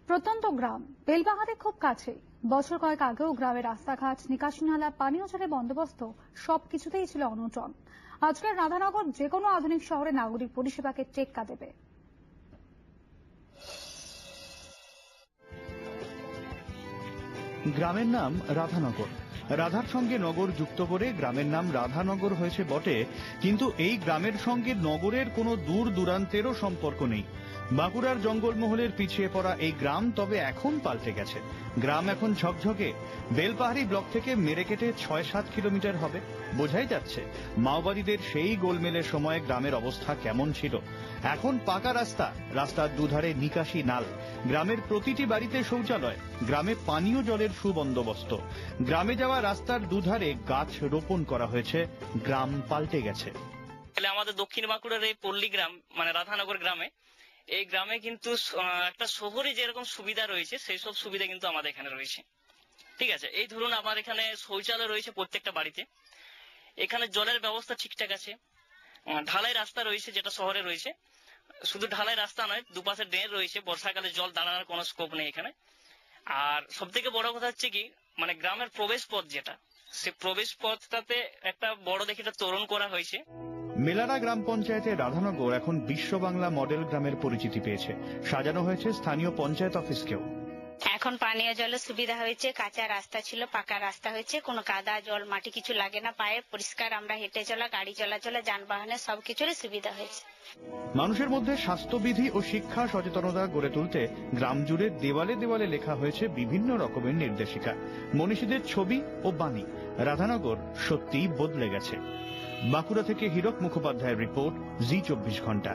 প্রত্যন্ত গ্রাম বেলবাহারে খুব কাছে। বছর কয়েক আগেও গ্রামের রাস্তাঘাট, নিকাশি নালা, পানীয় জলের বন্দোবস্ত সবকিছুতেই ছিল অনটন। আজকের রাধানগর যে কোনো আধুনিক শহরে নাগরিক পরিষেবাকে টেক্কা দেবে। গ্রামের নাম রাধানগর। রাধার সঙ্গে নগর যুক্ত করে গ্রামের নাম রাধানগর হয়েছে বটে, কিন্তু এই গ্রামের সঙ্গে নগরের কোনো দূর দূরান্তেরও সম্পর্ক নেই। বাঁকুড়ার জঙ্গলমহলের পিছিয়ে পড়া এই গ্রাম তবে এখন পাল্টে গেছে। গ্রাম এখন ঝকঝকে। বেলপাহাড়ি ব্লক থেকে মেরেকেটে ৬-৭ কিলোমিটার হবে। বোঝাই যাচ্ছে মাওবাদীদের সেই গোলমেলের সময় গ্রামের অবস্থা কেমন ছিল। এখন পাকা রাস্তা, রাস্তার দুধারে নিকাশি নাল, গ্রামের প্রতিটি বাড়িতে শৌচালয়, গ্রামে পানীয় জলের সুবন্দোবস্ত, গ্রামে যাওয়া রাস্তার দুধারে গাছ রোপণ করা হয়েছে। গ্রাম পাল্টে গেছে। আমাদের দক্ষিণ বাঁকুড়ার এই পল্লী গ্রাম মানে রাধানগর গ্রামে, এই গ্রামে কিন্তু একটা শহরে যেরকম সুবিধা রয়েছে সেই সব সুবিধা কিন্তু আমাদের এখানে রয়েছে। ঠিক আছে, এই ধরুন আমার এখানে শৌচালয় রয়েছে প্রত্যেকটা বাড়িতে, এখানে জলের ব্যবস্থা ঠিকঠাক আছে, ঢালাই রাস্তা রয়েছে যেটা শহরে রয়েছে। শুধু ঢালাই রাস্তা নয়, দুপাশে ড্রেন রয়েছে, বর্ষাকালে জল দাঁড়ানোর কোনো স্কোপ নেই এখানে। আর সব থেকে বড় কথা হচ্ছে কি, মানে গ্রামের প্রবেশ পথ যেটা, সে প্রবেশ পথটাতে একটা বড় দেখে একটা তোরণ করা হয়েছে। মেলারা গ্রাম পঞ্চায়েতের রাধানগর এখন বিশ্ব বাংলা মডেল গ্রামের পরিচিতি পেয়েছে। সাজানো হয়েছে স্থানীয় পঞ্চায়েত অফিসকেও। এখন পানীয় জলের সুবিধা হয়েছে, কাঁচা রাস্তা ছিল পাকা রাস্তা হয়েছে, কোনো কাদা জল মাটি কিছু লাগে না, পায়ে পরিষ্কার আমরা হেঁটে চলা, গাড়ি চলাচলে, যানবাহনের সবকিছুরই সুবিধা হয়েছে। মানুষের মধ্যে স্বাস্থ্যবিধি ও শিক্ষা সচেতনতা গড়ে তুলতে গ্রাম জুড়ে দেওয়ালে দেওয়ালে লেখা হয়েছে বিভিন্ন রকমের নির্দেশিকা, মনীষীদের ছবি ও বাণী। রাধানগর সত্যিই বদলে গেছে। বাঁকুড়া থেকে হীরক মুখোপাধ্যায়ের রিপোর্ট, জি ২৪ ঘন্টা।